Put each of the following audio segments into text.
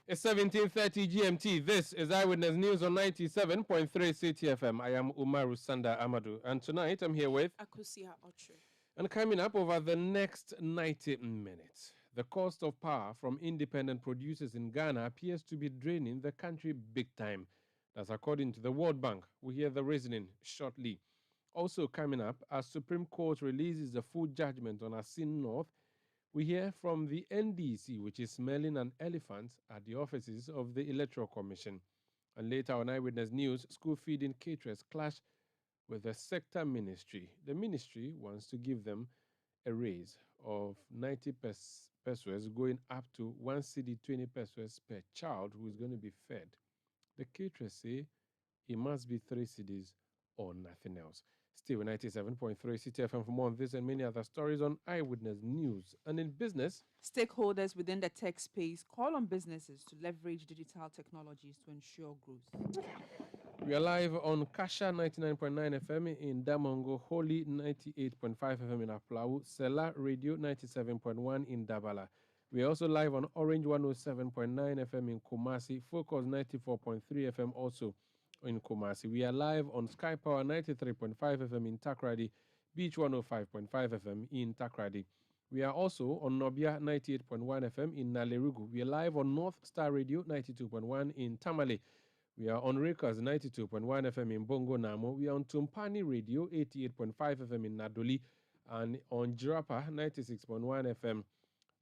It's 17:30 GMT. This is Eyewitness News on 97.3 CTFM. I am Umaru Sanda Amadou, and tonight I'm here with Akusia Ocho. And coming up over the next 90 minutes, the cost of power from independent producers in Ghana appears to be draining the country big time. That's according to the World Bank. We hear the reasoning shortly. Also coming up, as Supreme Court releases the full judgment on Asin North, we hear from the NDC, which is smelling an elephant at the offices of the Electoral Commission. And later on Eyewitness News, school feeding caterers clash with the sector ministry. The ministry wants to give them a raise of 90 pesos going up to 1 cedi 20 pesos per child who is going to be fed. The caterers say it must be 3 cedis or nothing else. Still 97.3 CTFM for more on this and many other stories on Eyewitness News. And in business, Stakeholders within the tech space call on businesses to leverage digital technologies to ensure growth. we are live on Kasha 99.9 FM in Damongo, Holy 98.5 FM in Aplau, Sela Radio 97.1 in Dabala. We are also live on Orange 107.9 FM in Kumasi, Focus 94.3 FM also in Kumasi. We are live on Sky Power 93.5 FM in Takrady, Beach 105.5 FM in Takrady. We are also on Nobia 98.1 FM in Nalerugu. We are live on North Star Radio 92.1 in Tamale. We are on Rekas 92.1 FM in Bongo Namo. We are on Tumpani Radio 88.5 FM in Nadoli and on Jirapa 96.1 FM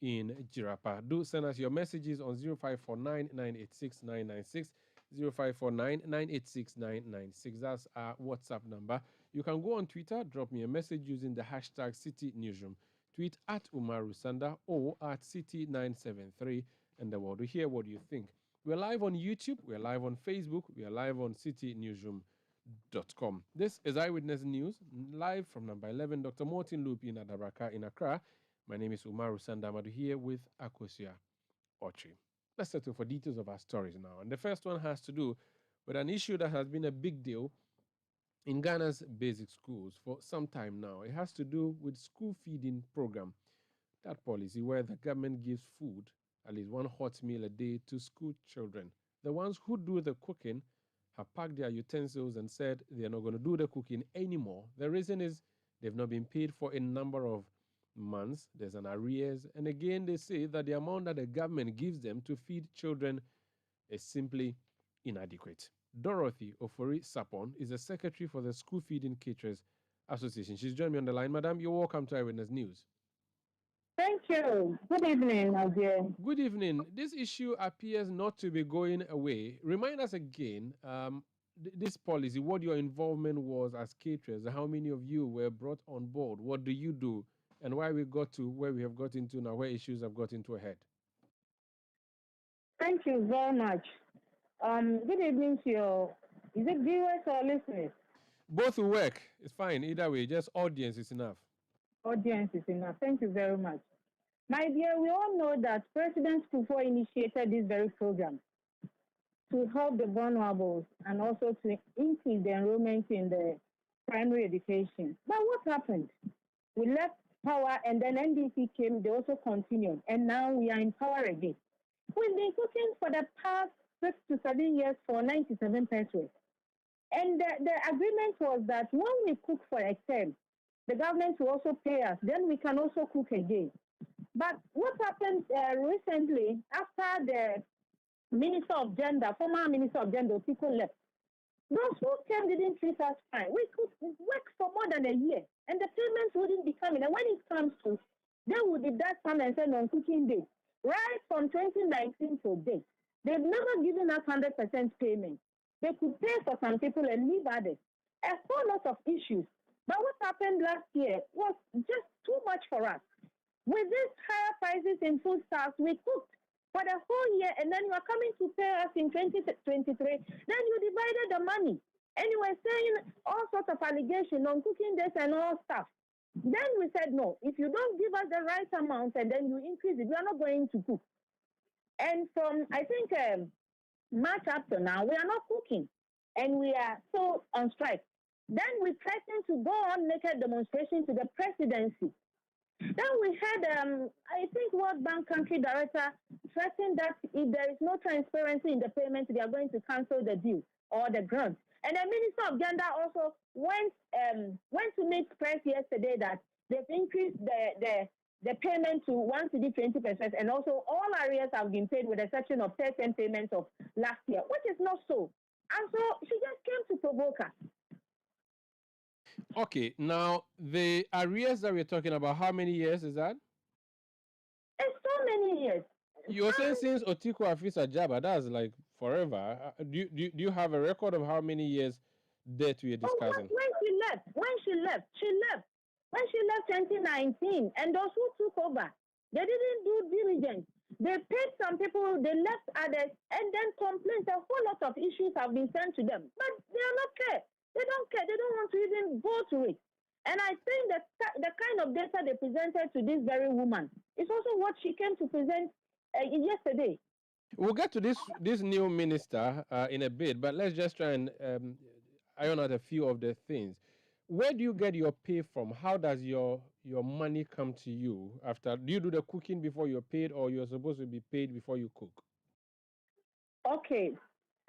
in Jirapa. Do send us your messages on 0549 986 996, 0549 986 996. That's our WhatsApp number. You can go on Twitter, drop me a message using the hashtag City Newsroom. Tweet at Umaru Sanda or at City973 and the world to hear what you think. We're live on YouTube, we're live on Facebook, we are live on citynewsroom.com. This is Eyewitness News, live from number 11, Dr. Martin Loop in Adabraka in Accra. My name is Umaru Sandamadu here with Akusia Ochi. Let's settle for details of our stories now. And the first one has to do with an issue that has been a big deal in Ghana's basic schools for some time now. It has to do with school feeding program, that policy where the government gives food, at least one hot meal a day, to school children. The ones who do the cooking have packed their utensils and said they're not going to do the cooking anymore. The reason is they've not been paid for a number of months. There's an arrears. And again, they say that the amount that the government gives them to feed children is simply inadequate. Dorothy Ofori Sapon is the secretary for the School Feeding Caterers Association. She's joined me on the line. Madam, you're welcome to Eyewitness News. Thank you. Good evening, my dear. Good evening. This issue appears not to be going away. Remind us again, this policy, what your involvement was as caterers, how many of you were brought on board, what do you do, and why we got to where we have got into now, where issues have got into a head. Thank you very much. Good evening to your, is it viewers or listeners? Both will work. It's fine. Either way, just audience is enough. Audience is enough. Thank you very much. My dear, we all know that President Kufuor initiated this very program to help the vulnerables and also to increase the enrollment in the primary education. But what happened? We left power and then NDC came, they also continued, and now we are in power again. We've been cooking for the past 6 to 7 years for 97 pesos. And the agreement was that when we cook for a term, the government will also pay us. Then we can also cook again. But what happened recently, after the Minister of Gender, former Minister of Gender, people left, those who came didn't treat us fine. We could work for more than a year, and the payments wouldn't be coming. And when it comes to, they would deduct some and send on cooking day. Right from 2019 to date, they've never given us 100% payment. They could pay for some people and leave others. A whole lot of issues. But what happened last year was just too much for us. With these higher prices in foodstuffs, we cooked for the whole year, and then you are coming to pay us in 2023. Then you divided the money. And you were saying all sorts of allegations on cooking days and all stuff. Then we said, no, if you don't give us the right amount and then you increase it, we are not going to cook. And from, I think, March up to now, we are not cooking. And we are so on strike. Then we threatened to go on naked demonstration to the presidency Then we had, I think, World Bank country director threatened that if there is no transparency in the payment, they are going to cancel the deal or the grant. And the Minister of Gender also went to meet press yesterday that they've increased the payment to 1 to 20%, and also all areas have been paid with a section of 10 payments of last year, which is not so. And so she just came to provoke us. Okay, now the arrears that we're talking about, how many years is that? It's so many years. You're saying since Otiko Afisa Jaba, that's like forever. Do you have a record of how many years debt we are discussing? When she left 2019, and those who took over, they didn't do diligence. They paid some people, they left others, and then complaints. A whole lot of issues have been sent to them, but they are not care. They don't care. They don't want to even go to it. And I think that the kind of data they presented to this very woman is also what she came to present yesterday. We'll get to this new minister in a bit, but let's just try and iron out a few of the things. Where do you get your pay from? How does your money come to you after? Do you do the cooking before you're paid, or you're supposed to be paid before you cook? Okay,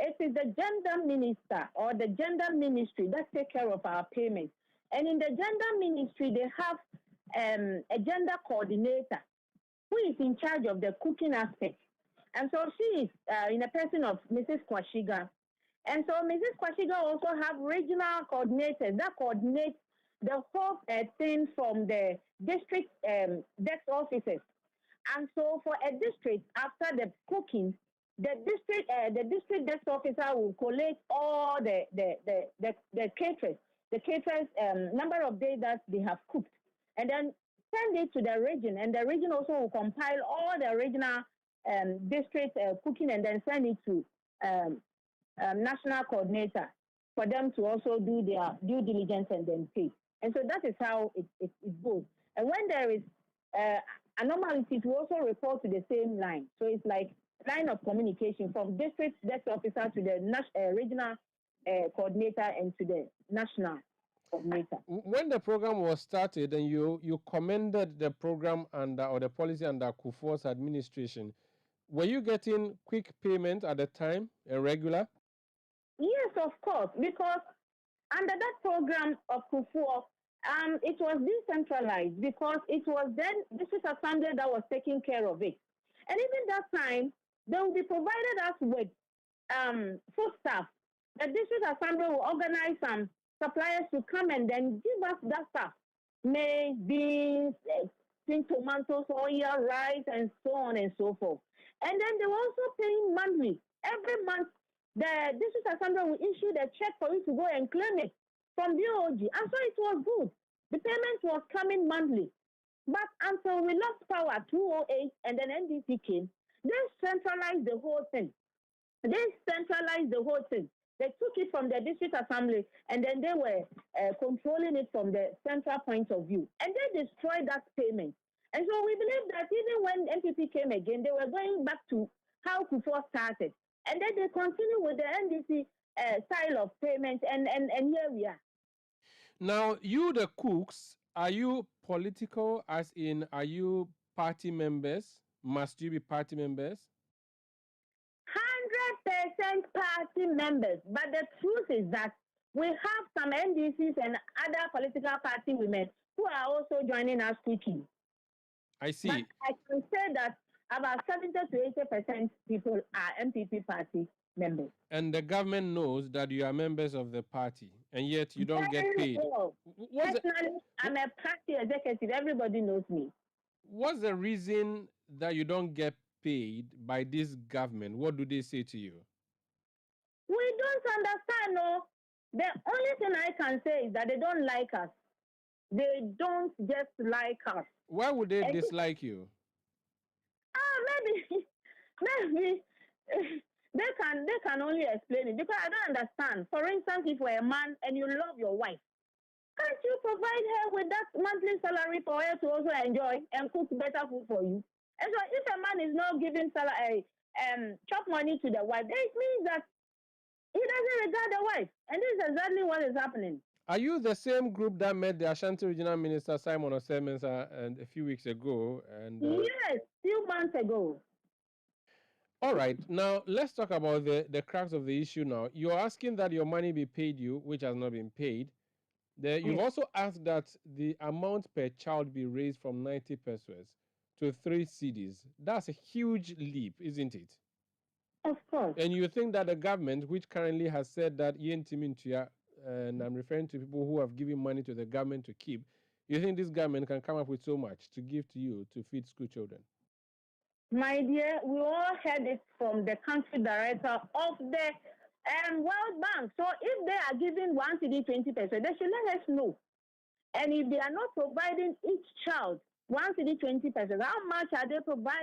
it is the gender minister or the gender ministry that take care of our payments. And in the gender ministry, they have a gender coordinator who is in charge of the cooking aspect. And so she is in a person of Mrs. Kwashiga. And so Mrs. Kwashiga also have regional coordinators that coordinate the whole thing from the district desk officers. And so for a district, after the cooking, the district desk officer will collate all the caterers, number of days that they have cooked, and then send it to the region. And the region also will compile all the regional district cooking and then send it to national coordinator for them to also do their due diligence and then pay. And so that is how it goes. And when there is anomalies, it will also report to the same line. So it's like line of communication from district desk officer to the regional coordinator and to the national coordinator. When the program was started and you commended the program under or the policy under Kufuor's administration, were you getting quick payment at the time, regular? Yes, of course, because under that program of Kufuor, it was decentralized because it was then district assembly that was taking care of it. And even that time, they will be provided us with food stuff. The district assembly will organize some suppliers to come and then give us that stuff. Maize, beans, tomatoes, oil, rice, and so on and so forth. And then they were also paying monthly. Every month, the district assembly will issue the check for you to go and claim it from BOG. And so it was good. The payment was coming monthly. But until we lost power, 2008, and then NDC came, they centralized the whole thing. They took it from the district assembly, and then they were controlling it from the central point of view. And they destroyed that payment. And so we believe that even when NPP came again, they were going back to how Kufuor started. And then they continue with the NDC style of payment, and here we are. Now, you, the cooks, are you political, as in, are you party members? Must you be party members? 100% party members. But the truth is that we have some NDCs and other political party women who are also joining us cooking. I see. But I can say that about 70 to 80% people are MPP party members. And the government knows that you are members of the party, and yet you don't get paid. Well. Personally, I'm a party executive. Everybody knows me. What's the reason that you don't get paid by this government? What do they say to you? We don't understand, no. The only thing I can say is that they don't like us. They don't just like us. Why would they dislike you? Maybe they can only explain it, because I don't understand. For instance, if you're a man and you love your wife, can't you provide her with that monthly salary for her to also enjoy and cook better food for you? And so if a man is not giving chop money to the wife, it means that he doesn't regard the wife. And this is exactly what is happening. Are you the same group that met the Ashanti Regional Minister Simon Osemensa and a few weeks ago? And Yes, few months ago. all right, now let's talk about the crux of the issue. Now you're asking that your money be paid you, which has not been paid. You've Yes, also asked that the amount per child be raised from 90 pesos to 3 cedis. That's a huge leap, isn't it? of course. And you think that the government, which currently has said that Yentimintia, and I'm referring to people who have given money to the government to keep, you think this government can come up with so much to give to you to feed school children? My dear, we all heard it from the country director of the World Bank. So if they are giving 1 CD 20%, they should let us know. And if they are not providing each child 1 CD 20%, how much are they providing?